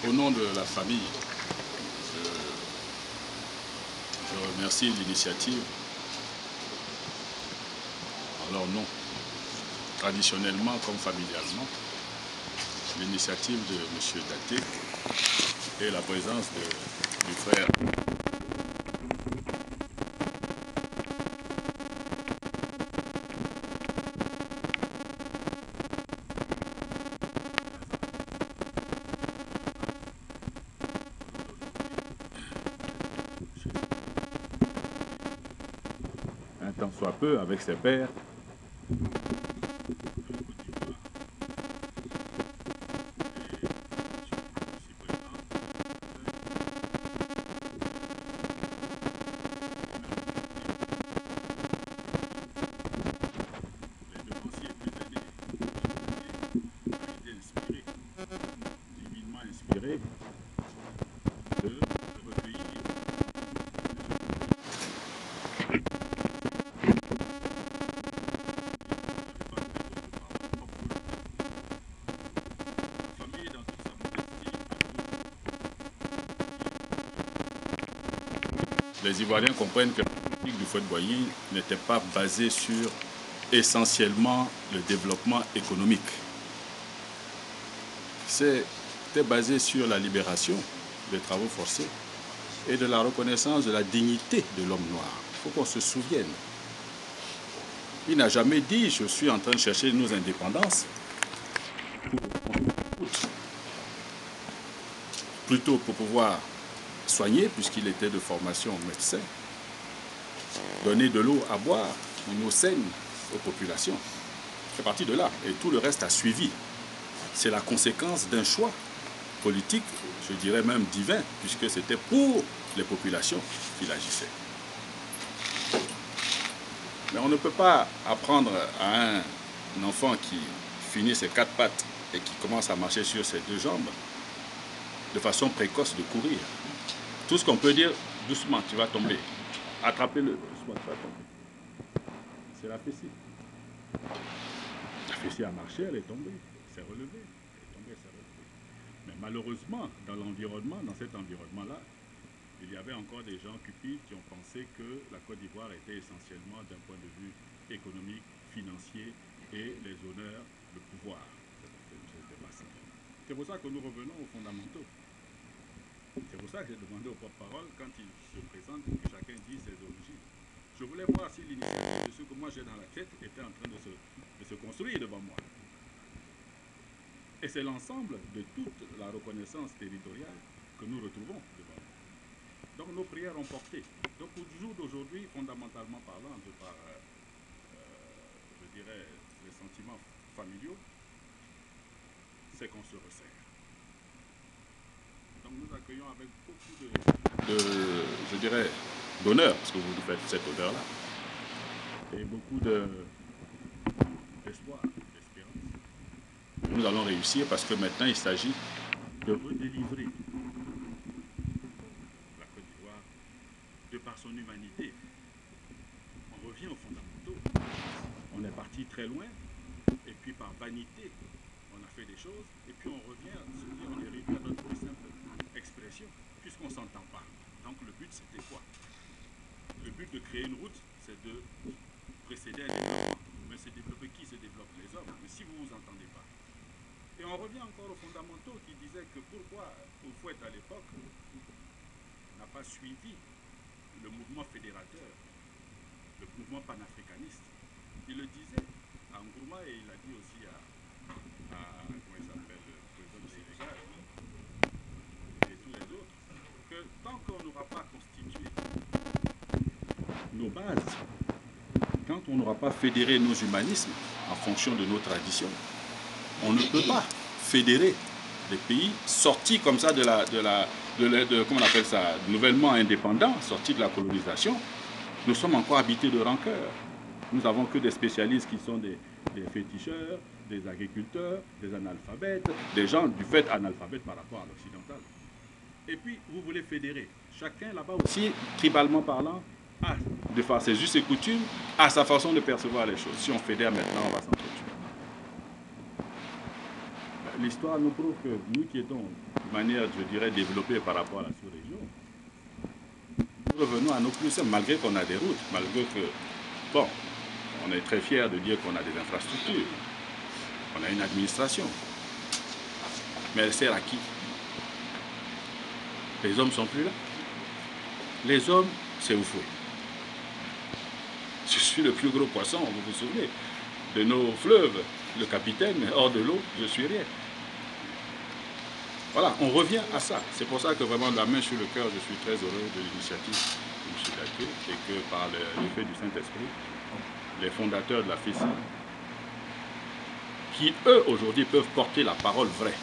Au nom de la famille, je remercie l'initiative en leur nom, traditionnellement comme familialement, l'initiative de M. Daté et la présence du frère un tant soit peu avec ses pairs. Divinement inspiré de recueillir. Les Ivoiriens comprennent que la politique du Houphouët-Boigny n'était pas basée sur essentiellement le développement économique. C'était basé sur la libération des travaux forcés et de la reconnaissance de la dignité de l'homme noir. Il faut qu'on se souvienne. Il n'a jamais dit « je suis en train de chercher nos indépendances ». Plutôt pour pouvoir soigner, puisqu'il était de formation médecin, donner de l'eau à boire, une eau saine aux populations. C'est parti de là. Et tout le reste a suivi. C'est la conséquence d'un choix politique, je dirais même divin, puisque c'était pour les populations qu'il agissait. Mais on ne peut pas apprendre à un enfant qui finit ses 4 pattes et qui commence à marcher sur ses 2 jambes de façon précoce de courir. Tout ce qu'on peut dire, doucement, tu vas tomber. Attrapez-le, doucement, tu vas tomber. C'est la fessée. La fessée a marché, elle est tombée, s'est relevée. Elle est tombée, s'est relevée. Mais malheureusement, dans l'environnement, dans cet environnement-là, il y avait encore des gens cupides qui ont pensé que la Côte d'Ivoire était essentiellement d'un point de vue économique, financier et les honneurs, le pouvoir. C'est pour ça que nous revenons aux fondamentaux. C'est pour ça que j'ai demandé au porte-parole, quand il se présente, que chacun dise ses origines. Je voulais voir si l'initiative de ce que moi j'ai dans la tête était en train de se construire devant moi. Et c'est l'ensemble de toute la reconnaissance territoriale que nous retrouvons devant nous. Donc nos prières ont porté. Donc au jour d'aujourd'hui, fondamentalement parlant, de par, je dirais, les sentiments familiaux, c'est qu'on se resserre. Donc nous accueillons avec beaucoup je dirais, d'honneur, parce que vous nous faites cet honneur-là, et beaucoup d'espoir, d'espérance. Nous allons réussir parce que maintenant il s'agit de redélivrer la Côte d'Ivoire de par son humanité. On revient aux fondamentaux. On est parti très loin, et puis par vanité, on a fait des choses, et puis on revient à se dire, on est réduit à notre plus simple expression, puisqu'on ne s'entend pas. Donc le but, c'était quoi? Le but de créer une route, c'est de précéder un développement. Mais c'est développer qui se développe? Les hommes. Mais si vous ne vous entendez pas. Et on revient encore aux fondamentaux qui disaient que pourquoi Houphouët à l'époque n'a pas suivi le mouvement fédérateur, le mouvement panafricaniste. Il le disait à Nkrumah et il l'a dit aussi à comment il s'appelle, le président du Sénégal et tous les autres, que tant qu'on n'aura pas constitué nos bases, quand on n'aura pas fédéré nos humanismes en fonction de nos traditions, on ne peut pas fédérer des pays sortis comme ça comment on appelle ça, nouvellement indépendants, sortis de la colonisation. Nous sommes encore habités de rancœur. Nous n'avons que des spécialistes qui sont des féticheurs, des agriculteurs, des analphabètes, des gens du fait analphabètes par rapport à l'occidental. Et puis, vous voulez fédérer. Chacun là-bas aussi, tribalement parlant, a de faire ses us et coutumes, a sa façon de percevoir les choses. Si on fédère maintenant, on va s'entretuer. L'histoire nous prouve que nous qui étions manière, je dirais, développée par rapport à la sous-région, nous revenons à nos plus simples, malgré qu'on a des routes, malgré que, bon, on est très fiers de dire qu'on a des infrastructures, on a une administration. Mais elle sert à qui? Les hommes sont plus là. Les hommes, c'est au fouet. Je suis le plus gros poisson, vous vous souvenez, de nos fleuves, le capitaine, hors de l'eau, je suis rien. Voilà, on revient à ça. C'est pour ça que vraiment, la main sur le cœur, je suis très heureux de l'initiative de M. Daké et que par l'effet du Saint-Esprit, les fondateurs de la FECI, qui eux, aujourd'hui, peuvent porter la parole vraie.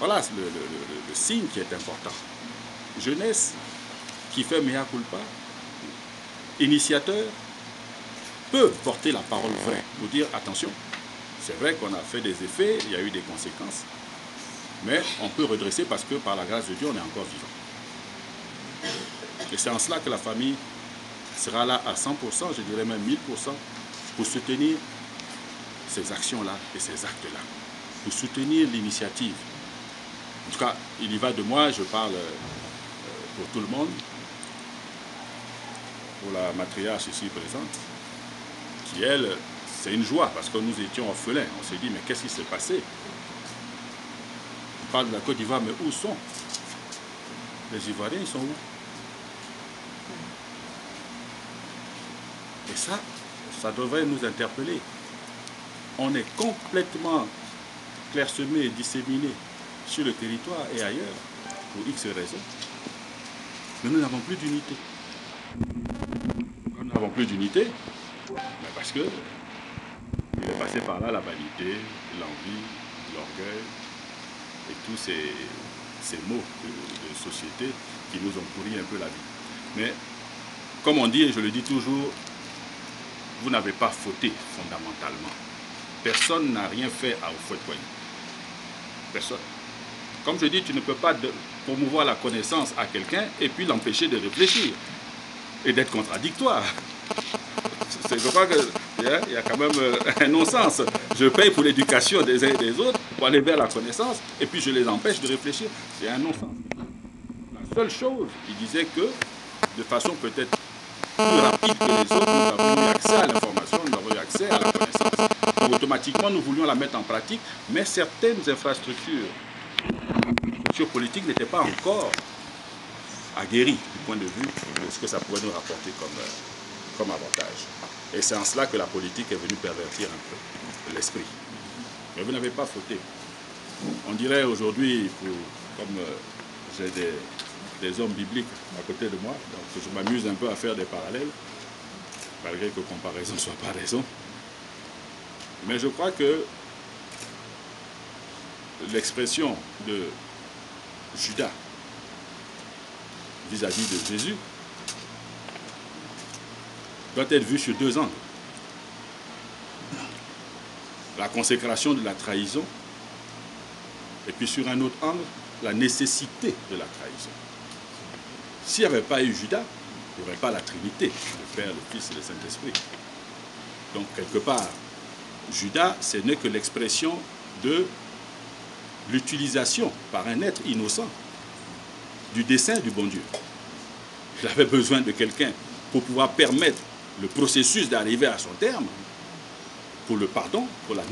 Voilà le signe qui est important. Jeunesse qui fait mea culpa, initiateur, peut porter la parole vraie pour dire attention, c'est vrai qu'on a fait des effets, il y a eu des conséquences, mais on peut redresser parce que par la grâce de Dieu, on est encore vivant. Et c'est en cela que la famille sera là à 100%, je dirais même 1000%, pour soutenir ces actions-là et ces actes-là, pour soutenir l'initiative. En tout cas, il y va de moi, je parle pour tout le monde, pour la matriarche ici présente, qui elle, c'est une joie parce que nous étions orphelins. On s'est dit, mais qu'est-ce qui s'est passé? On parle de la Côte d'Ivoire, mais où sont les Ivoiriens? Ils sont où? Et ça devrait nous interpeller. On est complètement clairsemé et disséminé sur le territoire et ailleurs, pour X raisons. Mais nous n'avons plus d'unité. Nous n'avons plus d'unité, parce que il est passé par là la vanité, l'envie, l'orgueil et tous ces mots de société qui nous ont pourri un peu la vie. Mais comme on dit, et je le dis toujours, vous n'avez pas fauté fondamentalement. Personne n'a rien fait à vous fouet-poignet. Personne. Comme je dis, tu ne peux pas promouvoir la connaissance à quelqu'un et puis l'empêcher de réfléchir et d'être contradictoire. Je crois qu'il y a quand même un non-sens. Je paye pour l'éducation des uns et des autres pour aller vers la connaissance et puis je les empêche de réfléchir. C'est un non-sens. La seule chose, il disait que de façon peut-être plus rapide que les autres, nous avons eu accès à l'information, nous avons eu accès à la connaissance. Donc, automatiquement, nous voulions la mettre en pratique, mais certaines infrastructures sociopolitiques n'étaient pas encore aguerries du point de vue de ce que ça pourrait nous rapporter comme avantage. Et c'est en cela que la politique est venue pervertir un peu l'esprit. Mais vous n'avez pas fauté. On dirait aujourd'hui, comme j'ai des hommes bibliques à côté de moi, donc je m'amuse un peu à faire des parallèles, malgré que comparaison ne soit pas raison. Mais je crois que l'expression de Judas vis-à-vis de Jésus doit être vue sur deux angles. La consécration de la trahison, et puis sur un autre angle, la nécessité de la trahison. S'il n'y avait pas eu Judas, il n'y aurait pas la Trinité, le Père, le Fils et le Saint-Esprit. Donc, quelque part, Judas, ce n'est que l'expression de l'utilisation par un être innocent du dessein du bon Dieu. Il avait besoin de quelqu'un pour pouvoir permettre le processus d'arriver à son terme, pour le pardon, pour la